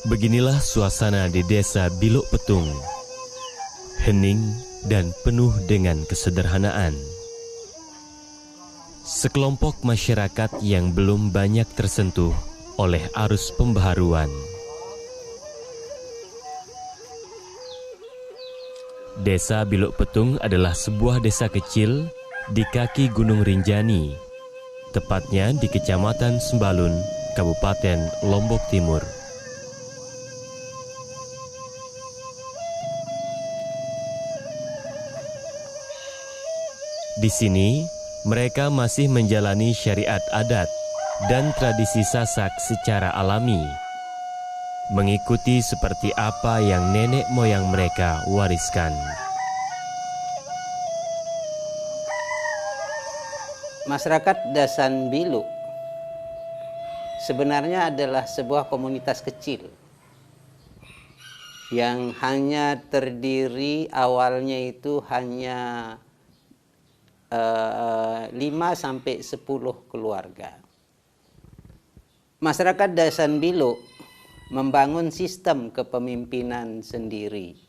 Beginilah suasana di desa Biluk Petung, hening dan penuh dengan kesederhanaan. Sekelompok masyarakat yang belum banyak tersentuh oleh arus pembaharuan. Desa Biluk Petung adalah sebuah desa kecil di kaki Gunung Rinjani, tepatnya di Kecamatan Sembalun, Kabupaten Lombok Timur. Di sini, mereka masih menjalani syariat adat dan tradisi Sasak secara alami, mengikuti seperti apa yang nenek moyang mereka wariskan. Masyarakat Dasan Biluk sebenarnya adalah sebuah komunitas kecil yang hanya terdiri awalnya itu hanya 5-10 keluarga. Masyarakat Dasan Biluk membangun sistem kepemimpinan sendiri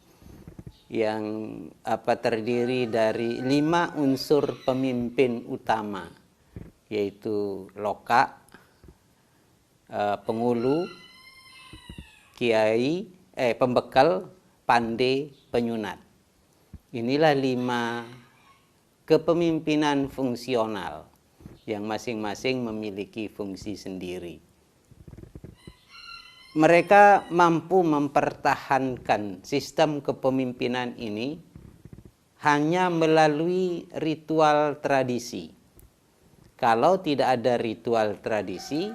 yang terdiri dari 5 unsur pemimpin utama, yaitu loka, pengulu, kiai, pembekal, pande, penyunat. Inilah 5 kepemimpinan fungsional yang masing-masing memiliki fungsi sendiri. Mereka mampu mempertahankan sistem kepemimpinan ini hanya melalui ritual tradisi. Kalau tidak ada ritual tradisi,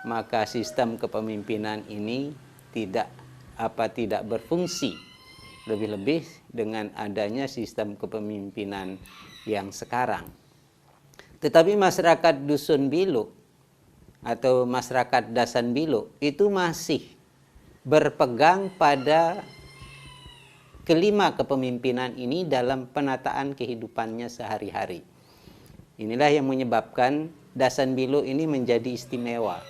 maka sistem kepemimpinan ini tidak berfungsi. Lebih-lebih dengan adanya sistem kepemimpinan yang sekarang. Tetapi masyarakat Dusun Biluk atau masyarakat Dasan Biluk itu masih berpegang pada kelima kepemimpinan ini dalam penataan kehidupannya sehari-hari. Inilah yang menyebabkan Dasan Biluk ini menjadi istimewa.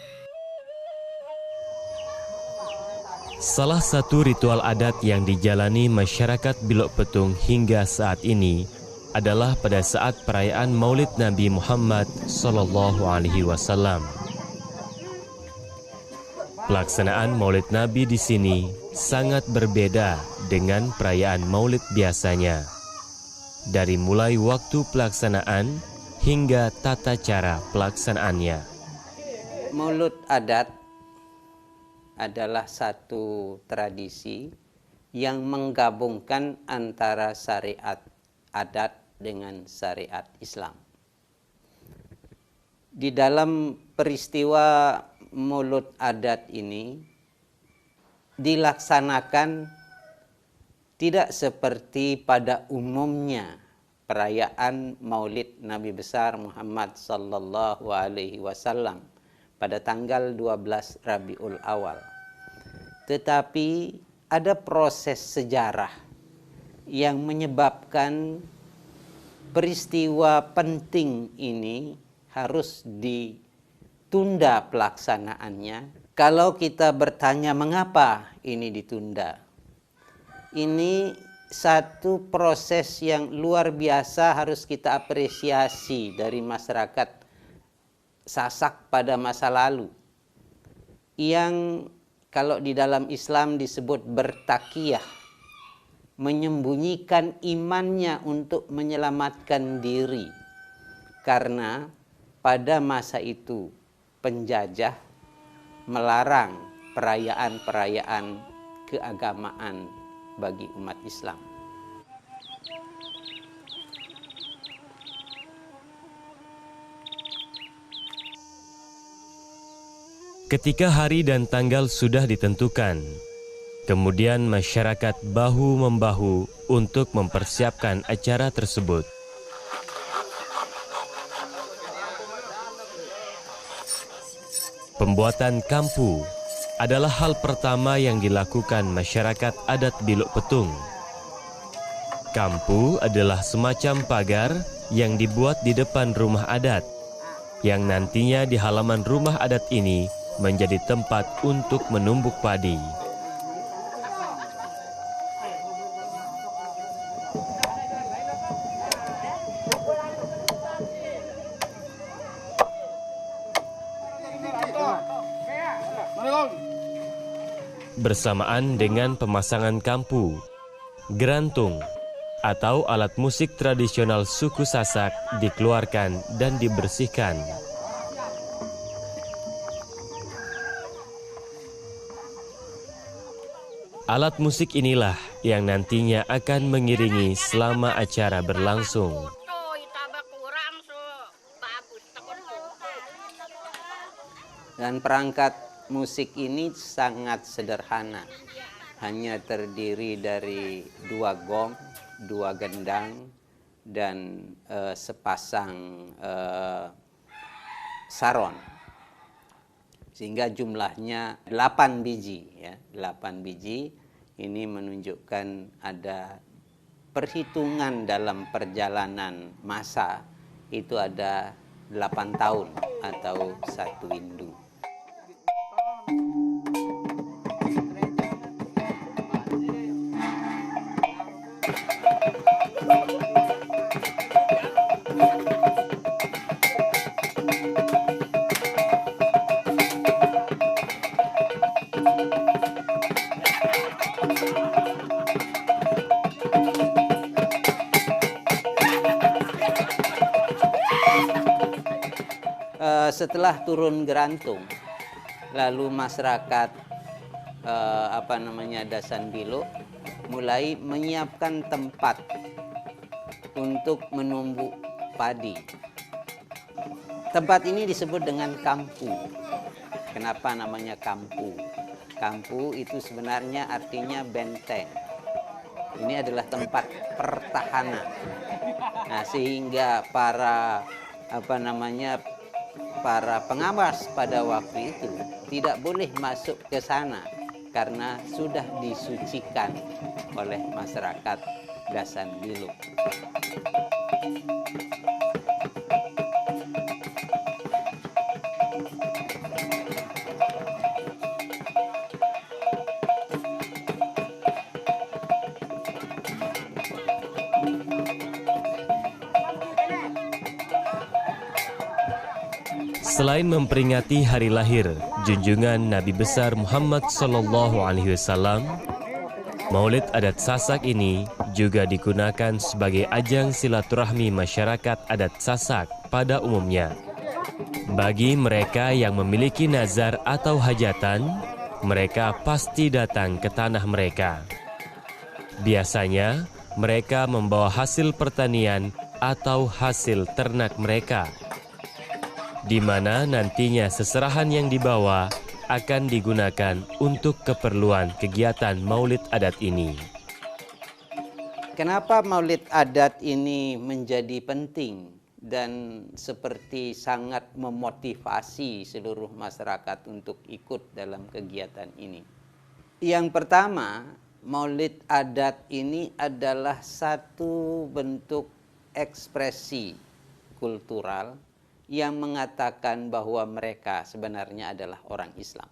Salah satu ritual adat yang dijalani masyarakat Biluk Petung hingga saat ini adalah pada saat perayaan Maulid Nabi Muhammad SAW. Pelaksanaan Maulid Nabi di sini sangat berbeda dengan perayaan Maulid biasanya. Dari mulai waktu pelaksanaan hingga tata cara pelaksanaannya. Maulid adat adalah satu tradisi yang menggabungkan antara syariat adat dengan syariat Islam. Di dalam peristiwa Maulid adat ini dilaksanakan tidak seperti pada umumnya perayaan Maulid Nabi besar Muhammad sallallahu alaihi wasallam pada tanggal 12 Rabiul Awal. Tetapi ada proses sejarah yang menyebabkan peristiwa penting ini harus ditunda pelaksanaannya. Kalau kita bertanya mengapa ini ditunda, ini satu proses yang luar biasa harus kita apresiasi dari masyarakat Sasak pada masa lalu, yang kalau di dalam Islam disebut bertakiyah, menyembunyikan imannya untuk menyelamatkan diri. Karena pada masa itu penjajah melarang perayaan-perayaan keagamaan bagi umat Islam. Ketika hari dan tanggal sudah ditentukan, kemudian masyarakat bahu-membahu untuk mempersiapkan acara tersebut. Pembuatan kampu adalah hal pertama yang dilakukan masyarakat adat Biluk Petung. Kampu adalah semacam pagar yang dibuat di depan rumah adat, yang nantinya di halaman rumah adat ini menjadi tempat untuk menumbuk padi. bersamaan dengan pemasangan kampu, gerantung, atau alat musik tradisional suku Sasak dikeluarkan dan dibersihkan. Alat musik inilah yang nantinya akan mengiringi selama acara berlangsung. Dan perangkat musik ini sangat sederhana. Hanya terdiri dari 2 gong, 2 gendang, dan sepasang saron. Sehingga jumlahnya 8 biji. Ya. 8 biji ini menunjukkan ada perhitungan dalam perjalanan masa. Itu ada 8 tahun atau 1 windu. Setelah turun gerantung, lalu masyarakat Dasan Bilo mulai menyiapkan tempat untuk menumbuk padi. Tempat ini disebut dengan kampu. Kenapa namanya kampu? Kampu itu sebenarnya artinya benteng. Ini adalah tempat pertahanan. Nah, sehingga para pengawas pada waktu itu tidak boleh masuk ke sana karena sudah disucikan oleh masyarakat Dasan Bilo. Selain memperingati hari lahir junjungan Nabi besar Muhammad SAW, Maulid adat Sasak ini juga digunakan sebagai ajang silaturahmi masyarakat adat Sasak pada umumnya. Bagi mereka yang memiliki nazar atau hajatan, mereka pasti datang ke tanah mereka. Biasanya, mereka membawa hasil pertanian atau hasil ternak mereka, di mana nantinya seserahan yang dibawa akan digunakan untuk keperluan kegiatan maulid adat ini. Kenapa maulid adat ini menjadi penting dan seperti sangat memotivasi seluruh masyarakat untuk ikut dalam kegiatan ini? Yang pertama, maulid adat ini adalah satu bentuk ekspresi kultural yang mengatakan bahwa mereka sebenarnya adalah orang Islam.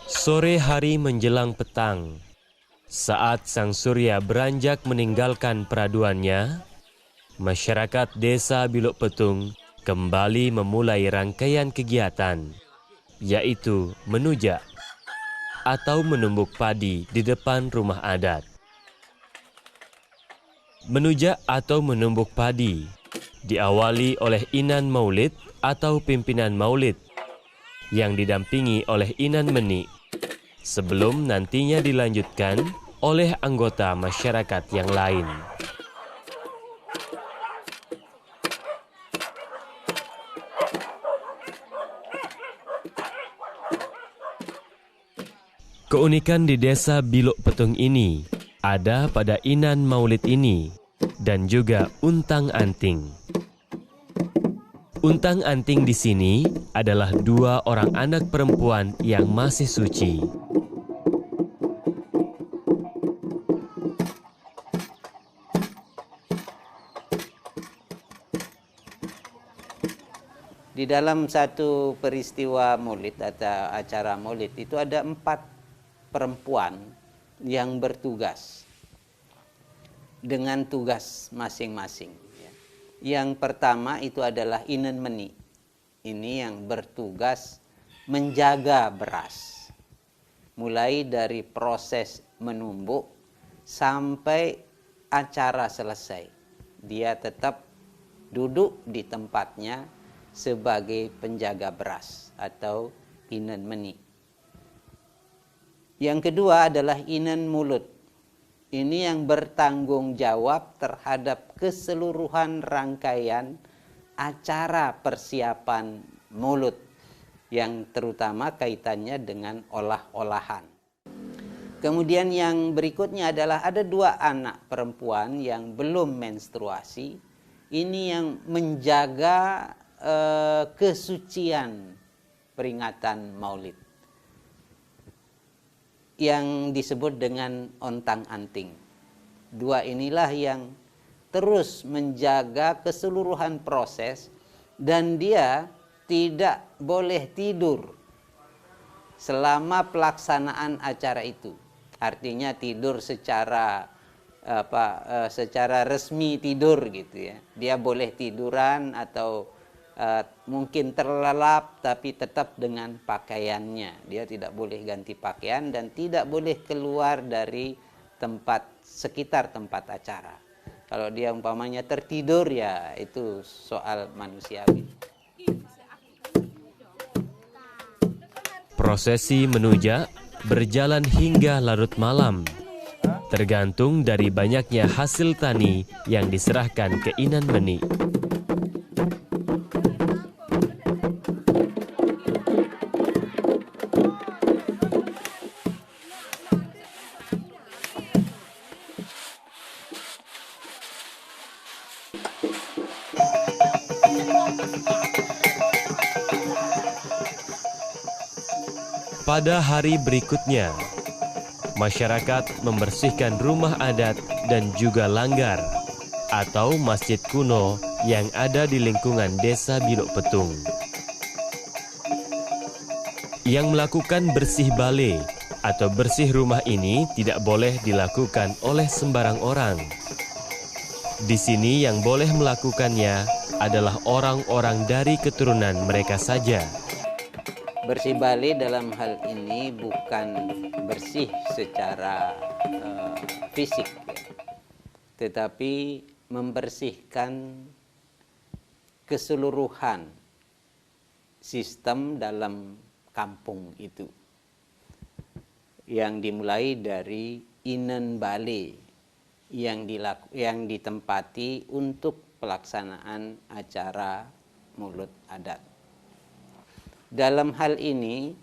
Sore hari menjelang petang, saat sang surya beranjak meninggalkan peraduannya, masyarakat desa Biluk Petung kembali memulai rangkaian kegiatan, yaitu menujak atau menumbuk padi di depan rumah adat. Menujak atau menumbuk padi diawali oleh Inan Maulid atau pimpinan Maulid yang didampingi oleh Inan Meni, sebelum nantinya dilanjutkan oleh anggota masyarakat yang lain. Keunikan di desa Biluk Petung ini ada pada Inan Maulid ini dan juga untang-anting. Untang-anting di sini adalah 2 orang anak perempuan yang masih suci. Di dalam satu peristiwa maulid atau acara maulid itu ada 4 perempuan yang bertugas dengan tugas masing-masing. Yang pertama itu adalah Inan Meni. ini yang bertugas menjaga beras. Mulai dari proses menumbuk sampai acara selesai. Dia tetap duduk di tempatnya sebagai penjaga beras atau inan meni. Yang kedua adalah inan mulut. Ini yang bertanggung jawab terhadap keseluruhan rangkaian acara persiapan maulud yang terutama kaitannya dengan olah-olahan. Kemudian yang berikutnya adalah ada 2 anak perempuan yang belum menstruasi. Ini yang menjaga kesucian peringatan maulid, yang disebut dengan ontang-anting. 2 inilah yang terus menjaga keseluruhan proses, dan dia tidak boleh tidur selama pelaksanaan acara itu. Artinya tidur secara secara resmi tidur gitu ya. Dia boleh tiduran atau mungkin terlelap tapi tetap dengan pakaiannya. Dia tidak boleh ganti pakaian dan tidak boleh keluar dari sekitar tempat acara. Kalau dia umpamanya tertidur, ya itu soal manusiawi. Prosesi menujak berjalan hingga larut malam, tergantung dari banyaknya hasil tani yang diserahkan ke inan meni. Pada hari berikutnya, masyarakat membersihkan rumah adat dan juga langgar atau masjid kuno yang ada di lingkungan desa Biluk Petung. Yang melakukan bersih bale atau bersih rumah ini tidak boleh dilakukan oleh sembarang orang. Di sini yang boleh melakukannya adalah orang-orang dari keturunan mereka saja. Bersih bale dalam hal ini bukan bersih secara fisik, ya, tetapi membersihkan keseluruhan sistem dalam kampung itu, yang dimulai dari inan bale yang ditempati untuk pelaksanaan acara maulud adat. Dalam hal ini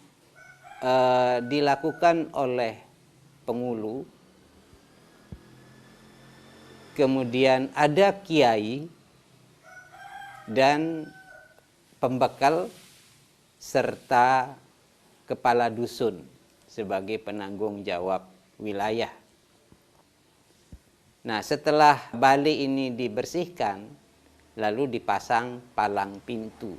dilakukan oleh pengulu, kemudian ada kiai dan pembekal serta kepala dusun sebagai penanggung jawab wilayah. Nah, setelah bale ini dibersihkan, lalu dipasang palang pintu.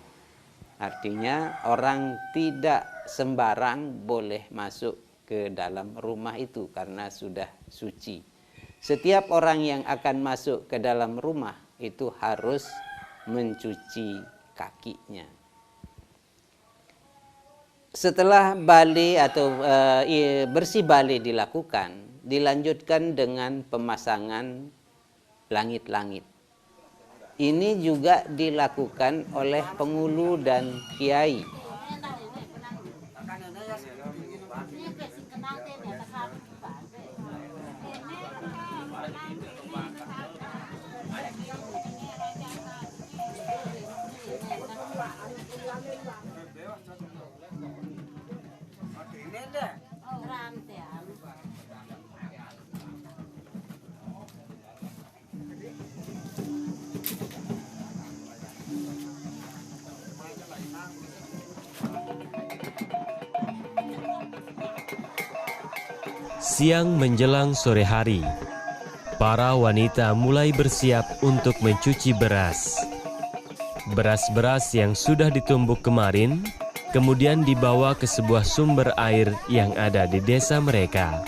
Artinya orang tidak sembarang boleh masuk ke dalam rumah itu karena sudah suci. Setiap orang yang akan masuk ke dalam rumah itu harus mencuci kakinya. Setelah bale atau bersih bale dilakukan, dilanjutkan dengan pemasangan langit-langit. Ini juga dilakukan oleh pengulu dan kiai. Siang menjelang sore hari, para wanita mulai bersiap untuk mencuci beras. Beras-beras yang sudah ditumbuk kemarin, kemudian dibawa ke sebuah sumber air yang ada di desa mereka.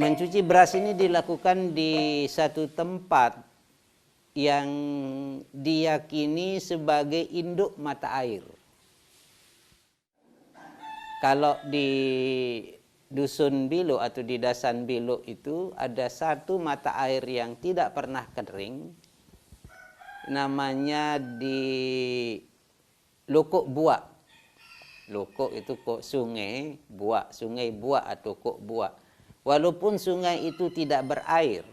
mencuci beras ini dilakukan di satu tempat yang diyakini sebagai induk mata air. Kalau di Dusun Bilo atau di Dasan Bilo itu ada satu mata air yang tidak pernah kering, namanya di Lokok Buak. Lokok itu kok sungai Buak atau Kok Buak. Walaupun sungai itu tidak berair,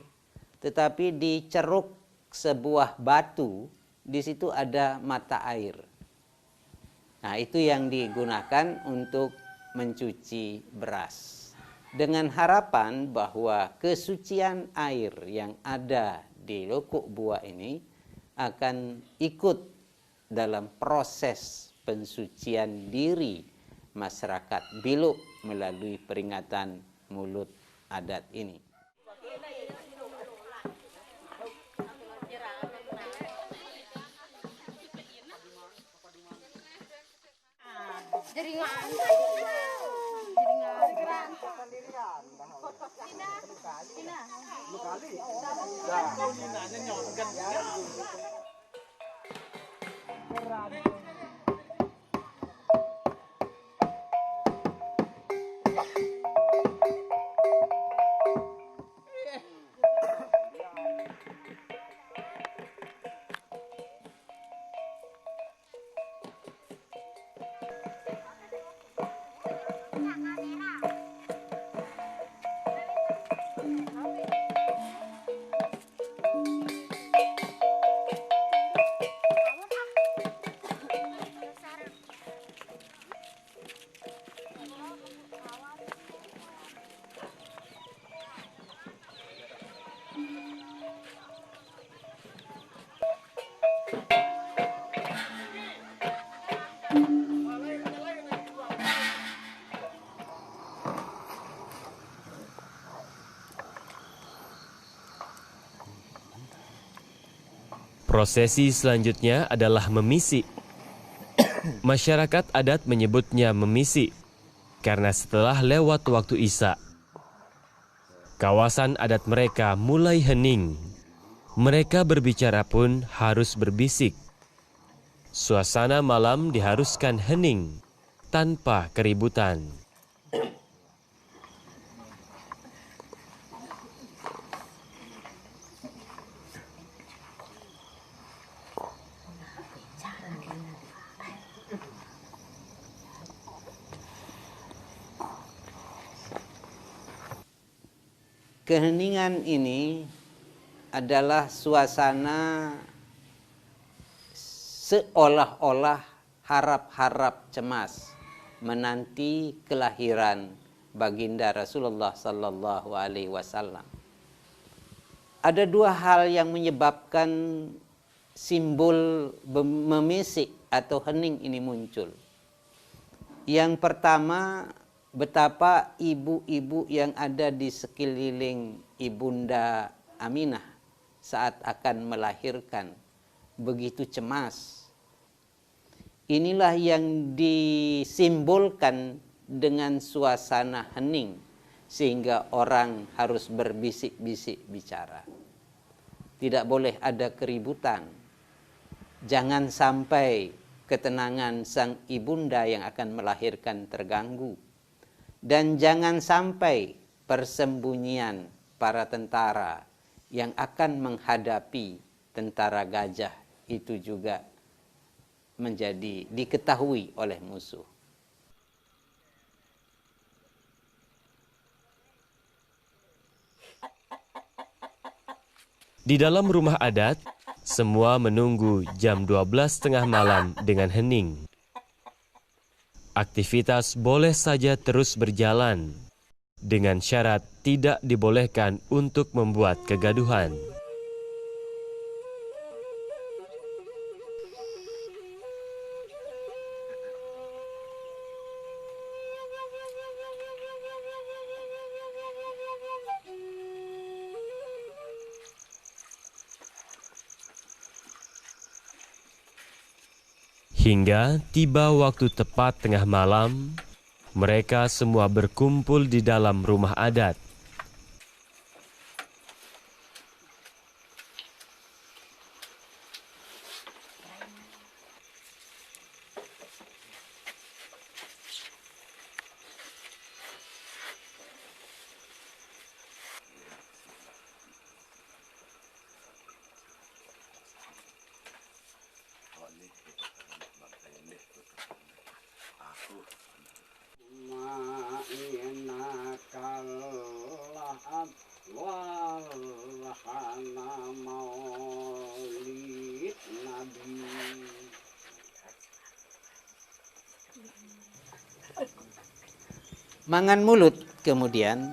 tetapi di ceruk sebuah batu, di situ ada mata air. Nah, itu yang digunakan untuk mencuci beras. Dengan harapan bahwa kesucian air yang ada di Lokok Buak ini akan ikut dalam proses pensucian diri masyarakat Bilo melalui peringatan Mulut Adat ini. Prosesi selanjutnya adalah memisi. Masyarakat adat menyebutnya memisi karena setelah lewat waktu Isya, kawasan adat mereka mulai hening. Mereka berbicara pun harus berbisik. Suasana malam diharuskan hening tanpa keributan. Keheningan ini adalah suasana seolah-olah harap-harap cemas menanti kelahiran baginda Rasulullah sallallahu alaihi wasallam. Ada dua hal yang menyebabkan simbol memisik atau hening ini muncul. Yang pertama, betapa ibu-ibu yang ada di sekeliling Ibunda Aminah saat akan melahirkan begitu cemas. Inilah yang disimbolkan dengan suasana hening, sehingga orang harus berbisik-bisik bicara. Tidak boleh ada keributan. Jangan sampai ketenangan sang ibunda yang akan melahirkan terganggu. Dan jangan sampai persembunyian para tentara yang akan menghadapi tentara gajah itu juga menjadi diketahui oleh musuh. Di dalam rumah adat, semua menunggu jam 12:30 malam dengan hening. Aktivitas boleh saja terus berjalan, dengan syarat tidak dibolehkan untuk membuat kegaduhan. Hingga tiba waktu tepat tengah malam, mereka semua berkumpul di dalam rumah adat. Mangan mulut kemudian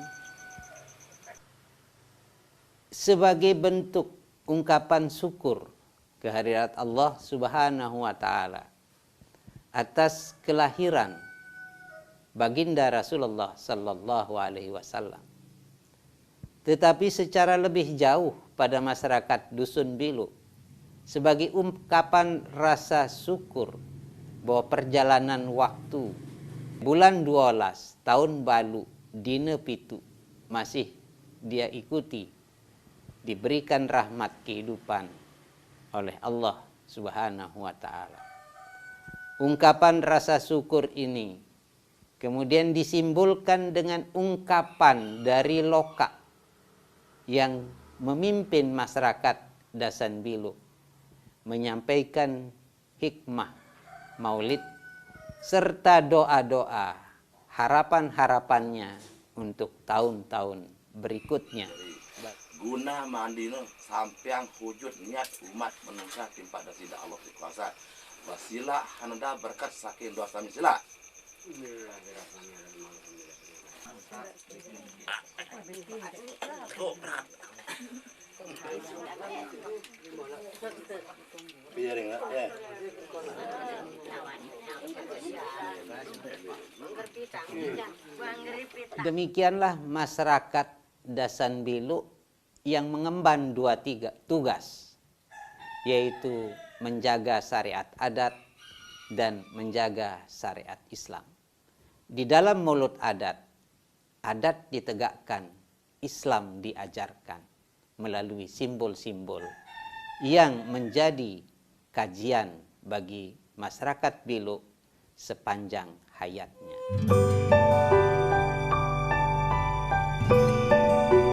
sebagai bentuk ungkapan syukur kehadirat Allah Subhanahu wa taala atas kelahiran baginda Rasulullah sallallahu alaihi wasallam. Tetapi secara lebih jauh pada masyarakat Dusun Bilu sebagai ungkapan rasa syukur bahwa perjalanan waktu bulan 12 tahun balu dina pitu masih dia ikuti, diberikan rahmat kehidupan oleh Allah Subhanahu wa taala. Ungkapan rasa syukur ini kemudian disimbolkan dengan ungkapan dari Loka yang memimpin masyarakat Dasan Bilu menyampaikan hikmah Maulid serta doa-doa harapan-harapannya untuk tahun-tahun berikutnya. Guna mandino sampeang wujud niat umat manusia timpa dan tidak Allah dikuasa. Wasila hanada berkat saking doa kami sila. Demikianlah masyarakat Dasan Bilu yang mengemban dua tugas, yaitu menjaga syariat adat dan menjaga syariat Islam. Di dalam mulut adat, adat ditegakkan, Islam diajarkan melalui simbol-simbol yang menjadi kajian bagi masyarakat Bilu sepanjang hayatnya.